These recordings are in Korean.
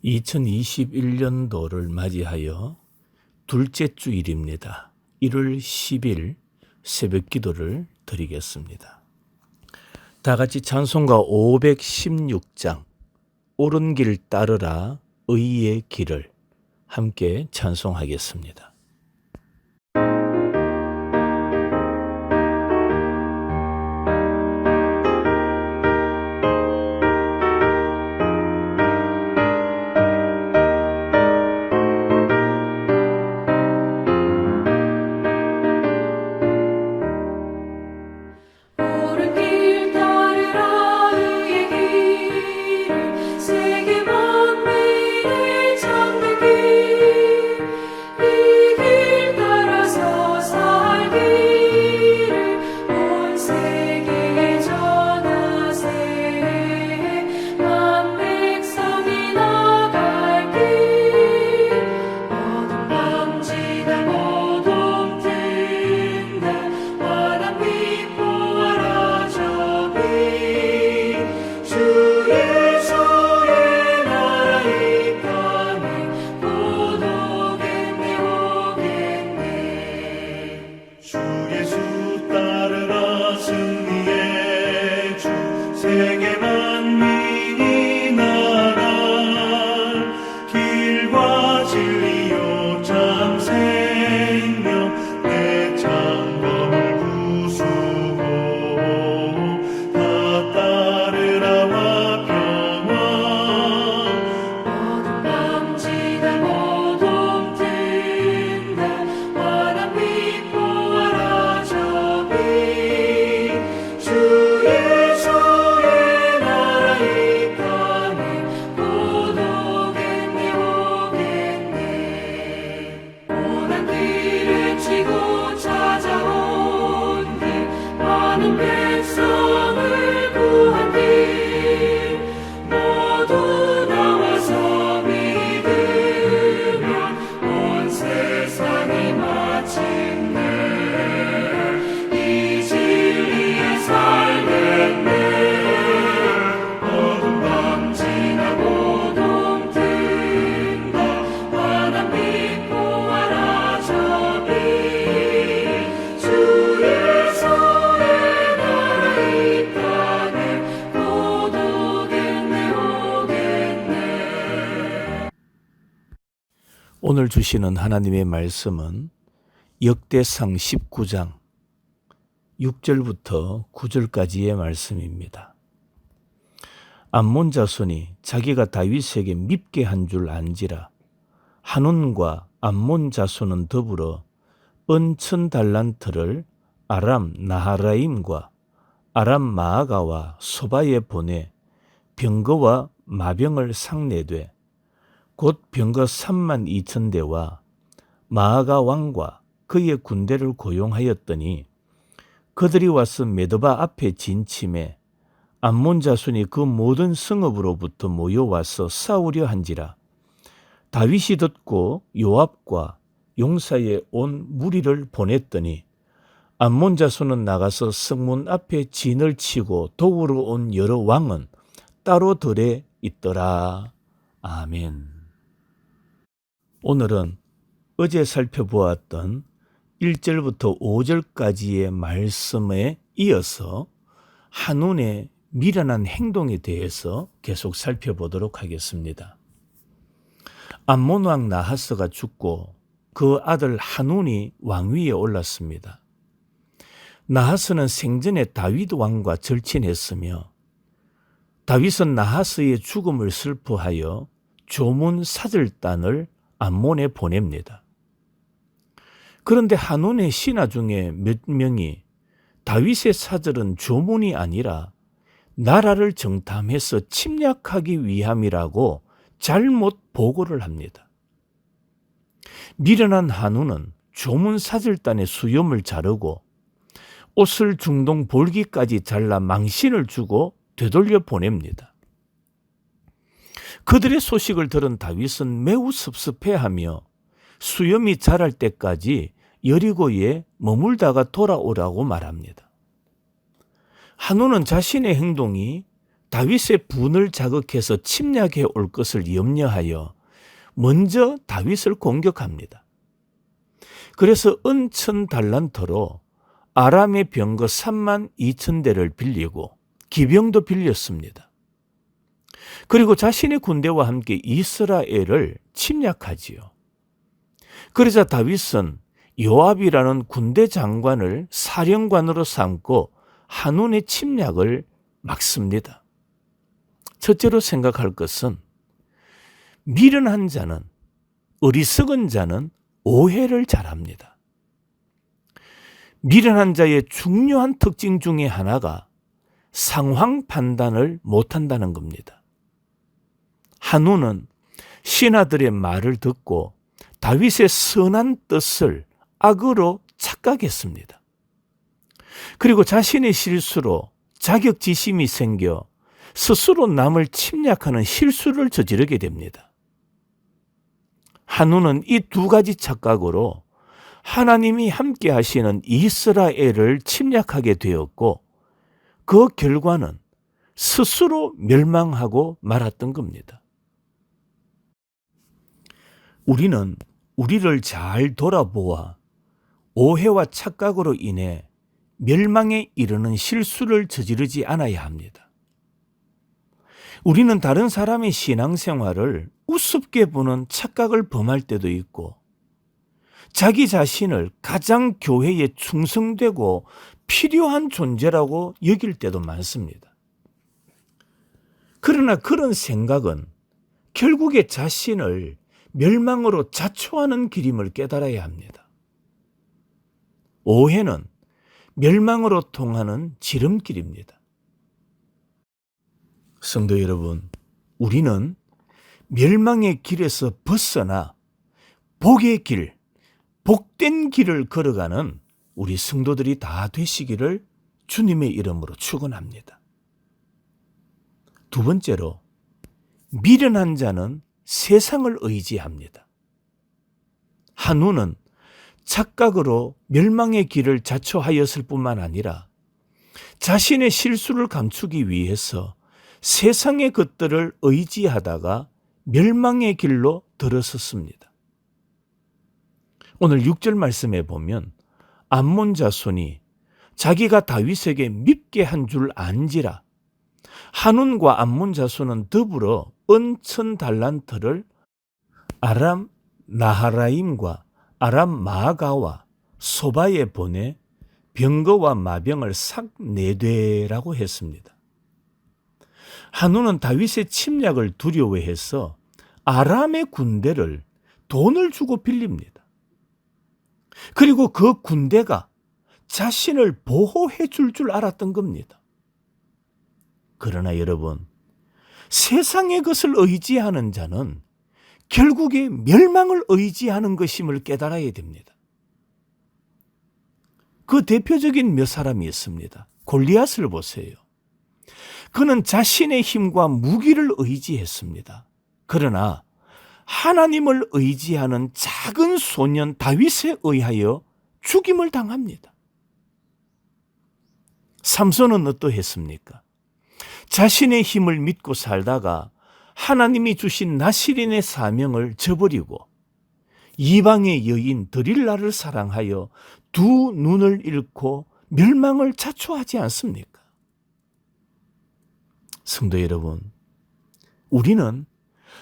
2021년도를 맞이하여 둘째 주일입니다. 1월 10일 새벽 기도를 드리겠습니다. 다 같이 찬송가 516장 옳은 길 따르라 의의 길을 함께 찬송하겠습니다. 세계 만민이 나갈 길과 진리요 참 생명 내 창검을 부수고 다 따르라와 평화 어둠 밤지나 모두 든다 환한 빛 보아라 저기 주 백성을 구한 길 모두 나와서 믿으면 온 세상이 마침내 이 진리에 살겠네. 어둠 밤 지나고 동 든다 환한 빛 보아라 저기 주 예수 오늘 주시는 하나님의 말씀은 역대상 19장 6절부터 9절까지의 말씀입니다. 암몬 자손이 자기가 다윗에게 밉게 한 줄 안지라 한온과 암몬 자손은 더불어 은천 달란트를 아람 나하라임과 아람 마아가와 소바에 보내 병거와 마병을 상내되 곧 병거 3만 2천 대와 마아가 왕과 그의 군대를 고용하였더니 그들이 와서 메드바 앞에 진침해 암몬 자손이 그 모든 성읍으로부터 모여와서 싸우려 한지라 다윗이 듣고 요압과 용사의 온 무리를 보냈더니 암몬 자손은 나가서 성문 앞에 진을 치고 도우러 온 여러 왕은 따로 들에 있더라. 아멘. 오늘은 어제 살펴보았던 1절부터 5절까지의 말씀에 이어서 한운의 미련한 행동에 대해서 계속 살펴보도록 하겠습니다. 암몬 왕 나하스가 죽고 그 아들 한운이 왕위에 올랐습니다. 나하스는 생전에 다윗 왕과 절친했으며 다윗은 나하스의 죽음을 슬퍼하여 조문 사절단을 암몬에 보냅니다. 그런데 한온의 신하 중에 몇 명이 다윗의 사절은 조문이 아니라 나라를 정탐해서 침략하기 위함이라고 잘못 보고를 합니다. 미련한 한운은 조문 사절단의 수염을 자르고 옷을 중동 볼기까지 잘라 망신을 주고 되돌려 보냅니다. 그들의 소식을 들은 다윗은 매우 섭섭해하며 수염이 자랄 때까지 여리고에 머물다가 돌아오라고 말합니다. 한우는 자신의 행동이 다윗의 분을 자극해서 침략해 올 것을 염려하여 먼저 다윗을 공격합니다. 그래서 은천 달란트로 아람의 병거 32,000대를 빌리고 기병도 빌렸습니다. 그리고 자신의 군대와 함께 이스라엘을 침략하지요. 그러자 다윗은 요압이라는 군대 장관을 사령관으로 삼고 한운의 침략을 막습니다. 첫째로 생각할 것은 미련한 자는, 어리석은 자는 오해를 잘합니다. 미련한 자의 중요한 특징 중에 하나가 상황 판단을 못한다는 겁니다. 한운은 신하들의 말을 듣고 다윗의 선한 뜻을 악으로 착각했습니다. 그리고 자신의 실수로 자격지심이 생겨 스스로 남을 침략하는 실수를 저지르게 됩니다. 한운은 이 두 가지 착각으로 하나님이 함께 하시는 이스라엘을 침략하게 되었고 그 결과는 스스로 멸망하고 말았던 겁니다. 우리는 우리를 잘 돌아보아 오해와 착각으로 인해 멸망에 이르는 실수를 저지르지 않아야 합니다. 우리는 다른 사람의 신앙생활을 우습게 보는 착각을 범할 때도 있고 자기 자신을 가장 교회에 충성되고 필요한 존재라고 여길 때도 많습니다. 그러나 그런 생각은 결국에 자신을 멸망으로 자초하는 길임을 깨달아야 합니다. 오해는 멸망으로 통하는 지름길입니다. 성도 여러분, 우리는 멸망의 길에서 벗어나 복의 길, 복된 길을 걸어가는 우리 성도들이 다 되시기를 주님의 이름으로 축원합니다. 두 번째로, 미련한 자는 세상을 의지합니다. 한운은 착각으로 멸망의 길을 자초하였을 뿐만 아니라 자신의 실수를 감추기 위해서 세상의 것들을 의지하다가 멸망의 길로 들어섰습니다. 오늘 6절 말씀에 보면 암몬 자손이 자기가 다윗에게 밉게 한 줄 안지라 한운과 암몬 자손은 더불어 은천 달란트를 아람 나하라임과 아람 마아가와 소바에 보내 병거와 마병을 싹 내되라고 했습니다. 한운은 다윗의 침략을 두려워해서 아람의 군대를 돈을 주고 빌립니다. 그리고 그 군대가 자신을 보호해 줄 알았던 겁니다. 그러나 여러분, 세상의 것을 의지하는 자는 결국에 멸망을 의지하는 것임을 깨달아야 됩니다. 그 대표적인 몇 사람이 있습니다. 골리앗을 보세요. 그는 자신의 힘과 무기를 의지했습니다. 그러나 하나님을 의지하는 작은 소년 다윗에 의하여 죽임을 당합니다. 삼손은 어떠했습니까? 자신의 힘을 믿고 살다가 하나님이 주신 나시린의 사명을 저버리고 이방의 여인 드릴라를 사랑하여 두 눈을 잃고 멸망을 자초하지 않습니까? 성도 여러분, 우리는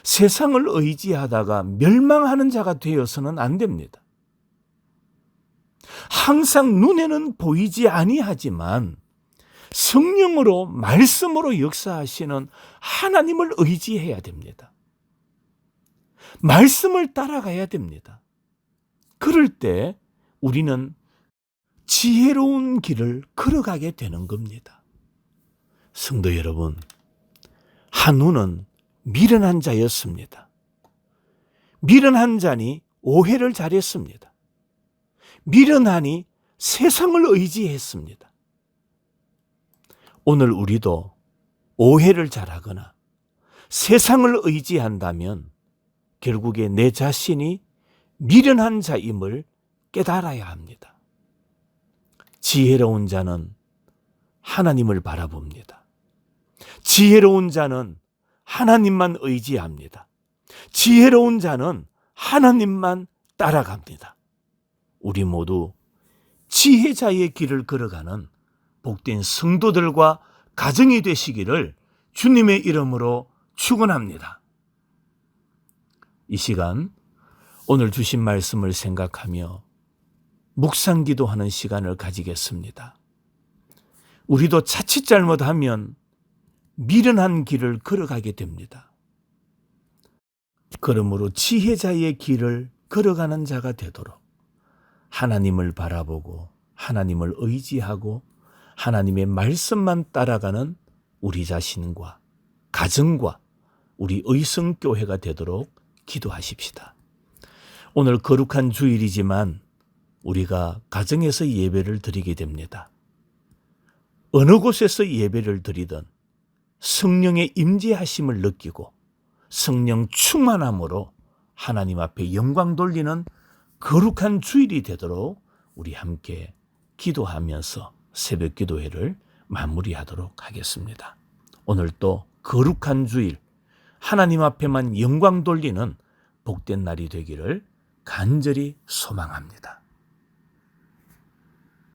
세상을 의지하다가 멸망하는 자가 되어서는 안 됩니다. 항상 눈에는 보이지 아니하지만 성령으로 말씀으로 역사하시는 하나님을 의지해야 됩니다. 말씀을 따라가야 됩니다. 그럴 때 우리는 지혜로운 길을 걸어가게 되는 겁니다. 성도 여러분, 한운은 미련한 자였습니다. 미련한 자니 오해를 잘했습니다. 미련하니 세상을 의지했습니다. 오늘 우리도 오해를 잘하거나 세상을 의지한다면 결국에 내 자신이 미련한 자임을 깨달아야 합니다. 지혜로운 자는 하나님을 바라봅니다. 지혜로운 자는 하나님만 의지합니다. 지혜로운 자는 하나님만 따라갑니다. 우리 모두 지혜자의 길을 걸어가는 복된 성도들과 가정이 되시기를 주님의 이름으로 축원합니다. 이 시간 오늘 주신 말씀을 생각하며 묵상 기도하는 시간을 가지겠습니다. 우리도 자칫 잘못하면 미련한 길을 걸어가게 됩니다. 그러므로 지혜자의 길을 걸어가는 자가 되도록 하나님을 바라보고 하나님을 의지하고 하나님의 말씀만 따라가는 우리 자신과 가정과 우리 의성교회가 되도록 기도하십시다. 오늘 거룩한 주일이지만 우리가 가정에서 예배를 드리게 됩니다. 어느 곳에서 예배를 드리든 성령의 임재하심을 느끼고 성령 충만함으로 하나님 앞에 영광 돌리는 거룩한 주일이 되도록 우리 함께 기도하면서 새벽 기도회를 마무리하도록 하겠습니다. 오늘 또 거룩한 주일, 하나님 앞에만 영광 돌리는 복된 날이 되기를 간절히 소망합니다.